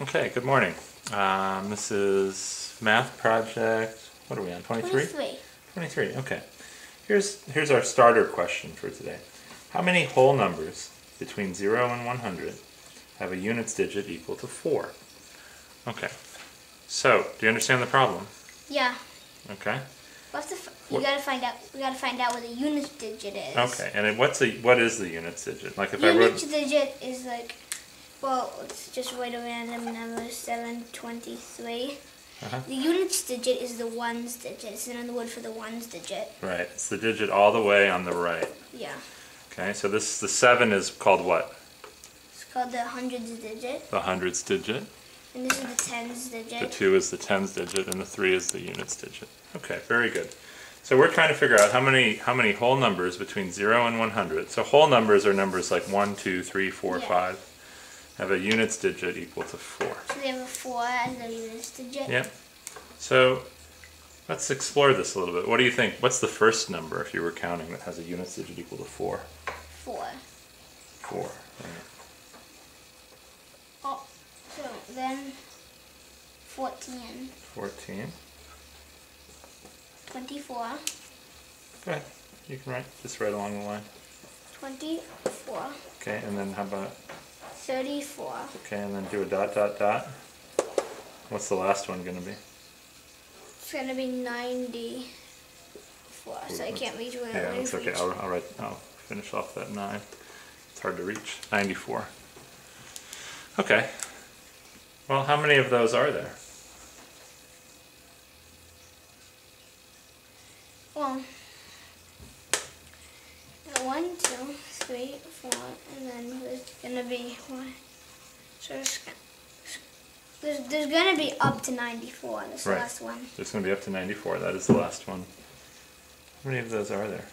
Okay, good morning. This is Math Project, what are we on, 23? 23. 23, okay. Here's our starter question for today. How many whole numbers between 0 and 100 have a units digit equal to 4? Okay, so do you understand the problem? Yeah. Okay. We gotta find out what the units digit is. Okay, and what is the units digit? Like if units digit is like, well, let's just write a random number, 723. The units digit is the ones digit. It's another word for the ones digit. Right, it's the digit all the way on the right. Yeah. Okay, so the 7 is called what? It's called the hundreds digit. The hundreds digit. And this is the tens digit. The 2 is the tens digit, and the 3 is the units digit. Okay, very good. So we're trying to figure out how many whole numbers between 0 and 100. So whole numbers are numbers like 1, 2, 3, 4, 5. Have a units digit equal to 4. So they have a 4 as their units digit? Yep. So let's explore this a little bit. What do you think? What's the first number, if you were counting, that has a units digit equal to 4? 4. 4, right. Oh, so then 14. 14. 24. Go ahead. You can write. Just right along the line. 24. Okay, and then how about 34. Okay, and then do a dot, dot, dot. What's the last one going to be? It's going to be 94, so I can't reach where Yeah, that's okay. I'll finish off that 9. It's hard to reach. 94. Okay. Well, how many of those are there? Well, 1, 2, 3, 4, and then there's going to be 1. So there's going to be up to 94 in this last one. There's going to be up to 94. That is the last one. How many of those are there?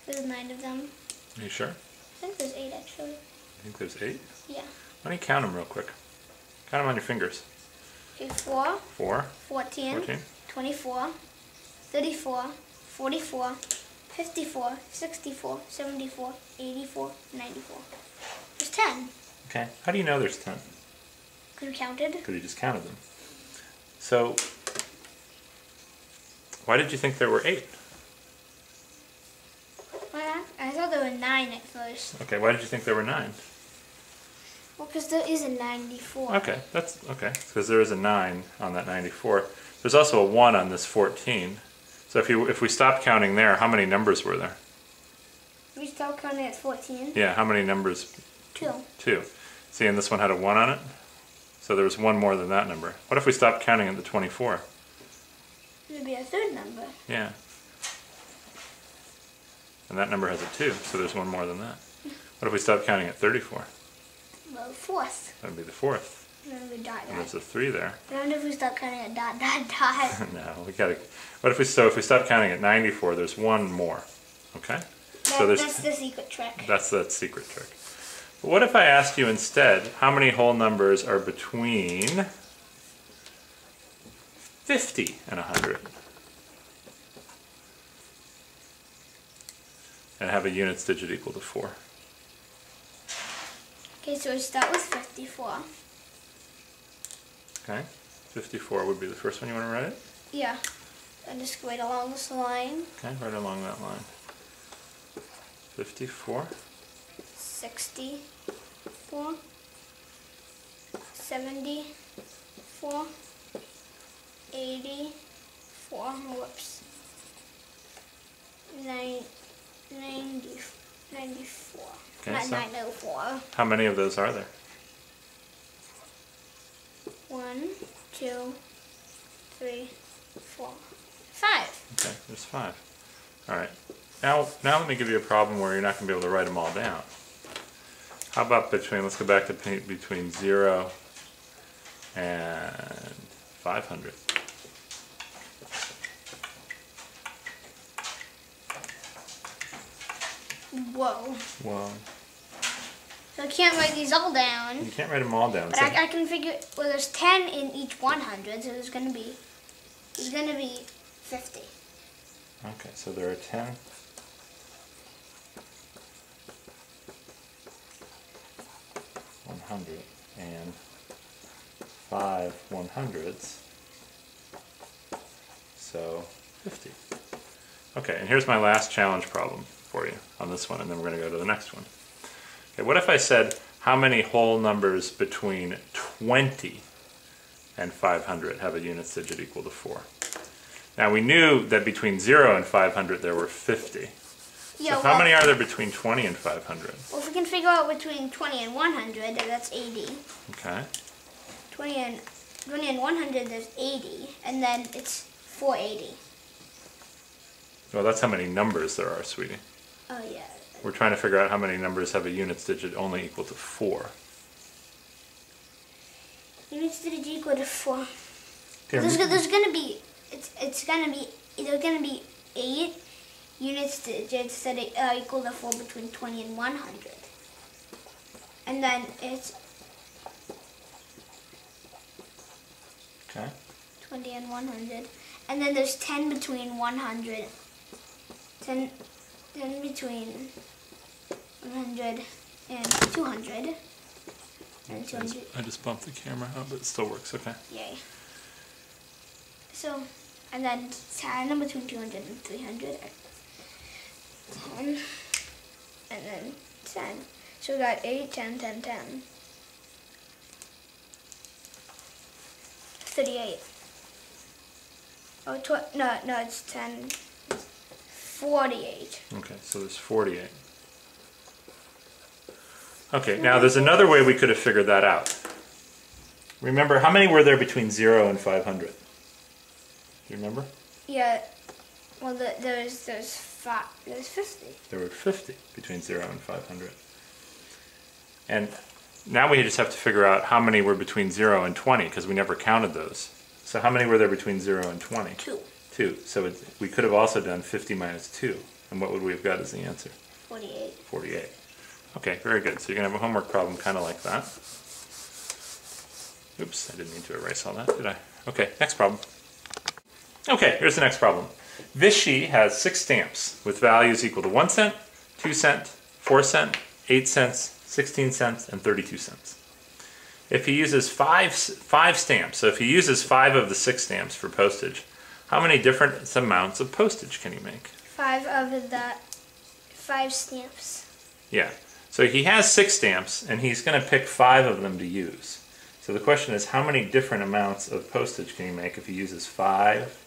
There's 9 of them. Are you sure? I think there's 8 actually. I think there's 8? Yeah. Why don't you count them real quick? Count them on your fingers. Okay, 4. 4. 14. 24. 34. 44. 54. 64. 74. 84. 94. There's 10. Okay. How do you know there's 10? Because we counted. Because you just counted them. So, why did you think there were 8? I thought there were 9 at first. Okay, why did you think there were 9? Well, because there is a 94. Okay, that's okay. Because there is a 9 on that 94. There's also a 1 on this 14. So if we stopped counting there, how many numbers were there? We stopped counting at 14. Yeah, how many numbers? 2. 2. See, and this one had a 1 on it? So there was 1 more than that number. What if we stopped counting at the 24? It would be a third number. Yeah. And that number has a 2, so there's 1 more than that. What if we stopped counting at 34? Well, fourth. That would be the 4th. And then we dot, dot. And there's a 3 there. But what if we stop counting at dot, dot, dot? No, we gotta. What if we stop counting at 94? There's 1 more. Okay. That's the secret trick. That's the secret trick. But what if I asked you instead, how many whole numbers are between 50 and 100? And have a units digit equal to 4. Okay, so we start with 54. Okay. 54 would be the first one. You want to write it? Yeah. And just right along this line. Okay, right along that line. 54. 64. 74. 84. Whoops. 94. Okay, Not so 904. how many of those are there? 1, 2, 3, 4, 5. Okay, there's 5. All right. Now let me give you a problem where you're not going to be able to write them all down. How about let's go back to between 0 and 500. Whoa. Well, So I can't write these all down. you can't write them all down. But I can figure, well, there's 10 in each 100, so there's going to be 50. Okay, so there are 10. 100 and 5 100ths, so 50. Okay, and here's my last challenge problem for you on this one, and then we're going to go to the next one. Okay, what if I said how many whole numbers between 20 and 500 have a units digit equal to 4? Now we knew that between 0 and 500 there were 50. Yeah, so how many are there between 20 and 500? Well, if we can figure out between 20 and 100, that's 80. Okay. 20 and 100, there's 80, and then it's 480. Well, that's how many numbers there are, sweetie. Oh, yeah. We're trying to figure out how many numbers have a units digit only equal to 4. Units digit equal to 4. Okay, There's gonna be there's gonna be 8 units digits that are equal to 4 between 20 and 100, and then it's okay. 20 and 100, and then there's 10 between 100, 10 between 100 and 200. And 200. I just bumped the camera out, but it still works, okay. Yay. So, and then 10 between 200 and 300. 10, and then 10. So we got 8, 10, 10, 10. 38. Oh, no, it's 10. 48. Okay, so there's 48. Okay, now there's another way we could have figured that out. Remember, how many were there between 0 and 500? Do you remember? Yeah, well, there's 50. There were 50 between 0 and 500. And now we just have to figure out how many were between 0 and 20, because we never counted those. So how many were there between 0 and 20? 2. 2. So we could have also done 50 minus 2. And what would we have got as the answer? 48. 48. Okay, very good. So you're going to have a homework problem kind of like that. Oops, I didn't mean to erase all that, did I? Okay, next problem. Okay, here's the next problem. This sheet has 6 stamps with values equal to 1 cent, 2 cent, 4 cent, 8 cents, 16 cents, and 32 cents. If he uses five stamps, so if he uses 5 of the 6 stamps for postage, how many different amounts of postage can he make? 5 of the 5 stamps. Yeah. So he has 6 stamps, and he's going to pick 5 of them to use. So the question is, how many different amounts of postage can he make if he uses 5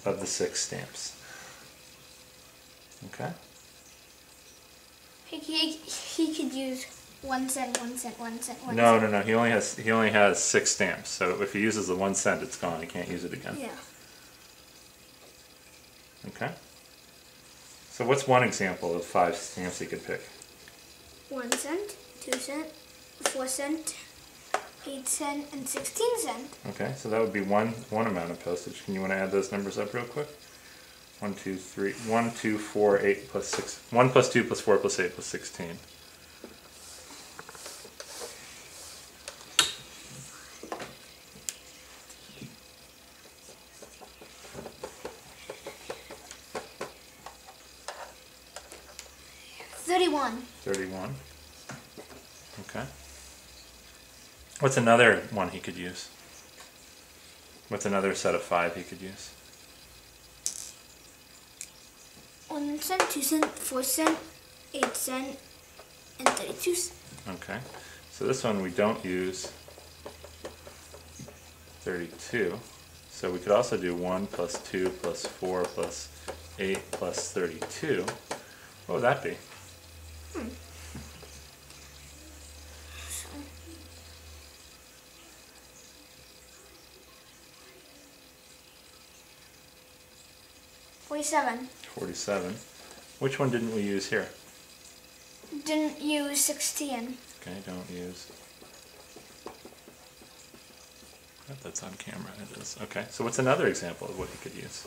of the 6 stamps? Okay? He could use 1 cent, 1 cent, 1 cent, 1 No, cent. no, no. He only has 6 stamps. So if he uses the 1 cent, it's gone. He can't use it again. Yeah. Okay? So what's one example of 5 stamps he could pick? 1 cent, 2 cent, 4 cent, 8 cent, and 16 cent. Okay, so that would be one amount of postage. Can you want to add those numbers up real quick? 1, 2, 3, 1, 2, 4, 8 plus 6. 1 plus 2 plus 4 plus 8 plus 16. $31. 31. Okay. What's another one he could use? What's another set of 5 he could use? 1 cent, 2 cent, 4 cent, 8 cent, and 32 cent. Okay. So this one we don't use 32. So we could also do 1 plus 2 plus 4 plus 8 plus 32. What would that be? $47. 47. Which one didn't we use here? Didn't use 16. Okay, don't use. Oh, that's on camera, it is. Okay, so what's another example of what he could use?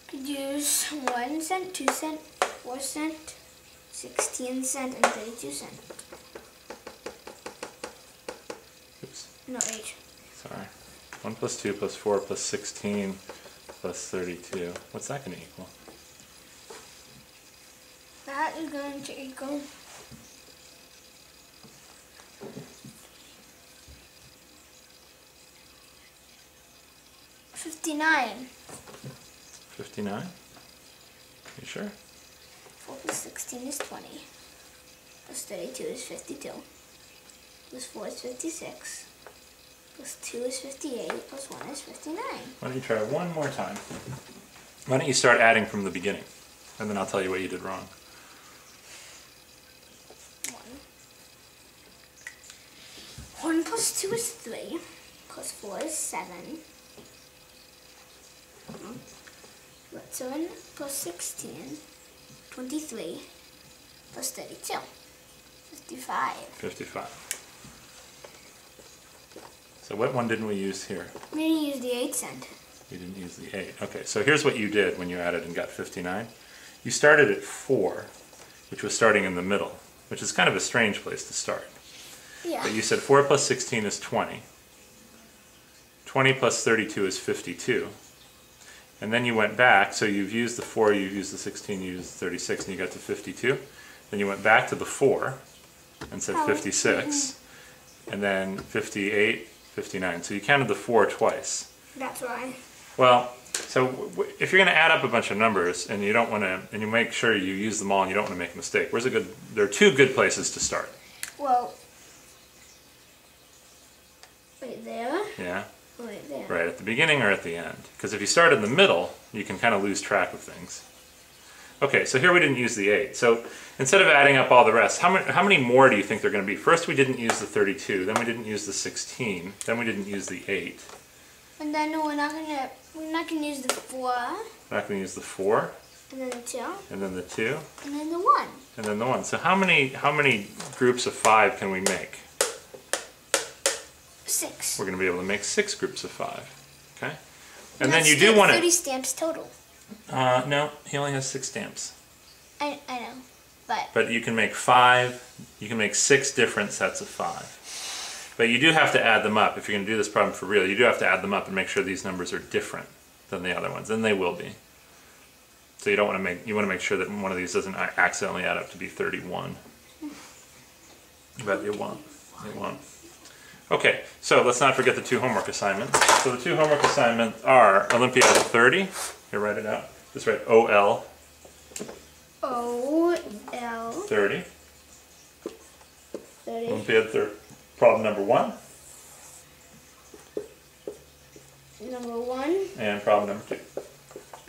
Could use 1 cent, 2 cent, 4 cent, 16 cent, and 32 cent. Oops, No, 8. sorry. 1 plus 2 plus 4 plus 16 plus 32. What's that going to equal? That is going to equal 59. 59? You sure? 4 plus 16 is 20. Plus 32 is 52. Plus 4 is 56. Plus 2 is 58. Plus 1 is 59. Why don't you try one more time? Why don't you start adding from the beginning? And then I'll tell you what you did wrong. 1 plus 2 is 3. Plus 4 is 7. 7 plus 16, 23, plus 32, 55. 55. So what one didn't we use here? We didn't use the 8 cent. You didn't use the 8. Okay, so here's what you did when you added and got 59. You started at 4, which was starting in the middle, which is kind of a strange place to start. Yeah. But you said 4 plus 16 is 20. 20 plus 32 is 52. And then you went back, so you've used the 4, you've used the 16, you used the 36, and you got to 52. Then you went back to the 4 and said 56. And then 58, 59. So you counted the 4 twice. That's why. Well, so if you're going to add up a bunch of numbers and you don't want to, and you make sure you use them all and you don't want to make a mistake, there are 2 good places to start. Well, right there. Yeah. Right there. Right, at the beginning or at the end. Because if you start in the middle, you can kind of lose track of things. Okay, so here we didn't use the 8. So instead of adding up all the rest, how many more do you think there are going to be? First we didn't use the 32, then we didn't use the 16, then we didn't use the 8. And then we're not gonna use the 4. We're not going to use the 4. And then the 2. And then the 2. And then the 1. And then the 1. So how many groups of 5 can we make? 6. We're going to be able to make 6 groups of 5. Okay? And then that's you do want to... 30 stamps total. No, he only has 6 stamps. I know, but... But you can make 6 different sets of 5. But you do have to add them up. If you're going to do this problem for real, you do have to add them up and make sure these numbers are different than the other ones. And they will be. So you want to make sure that one of these doesn't accidentally add up to be 31. But it won't. It won't. Okay, so let's not forget the 2 homework assignments. So the 2 homework assignments are Olympiad 30. Here, write it out. Just write OL. OL. 30. 30. Olympiad 30. Problem number 1. Number 1. And problem number 2.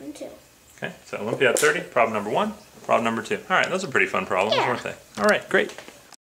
And 2. Okay, so Olympiad 30, problem number 1, problem number 2. All right, those are pretty fun problems, weren't they? All right, great.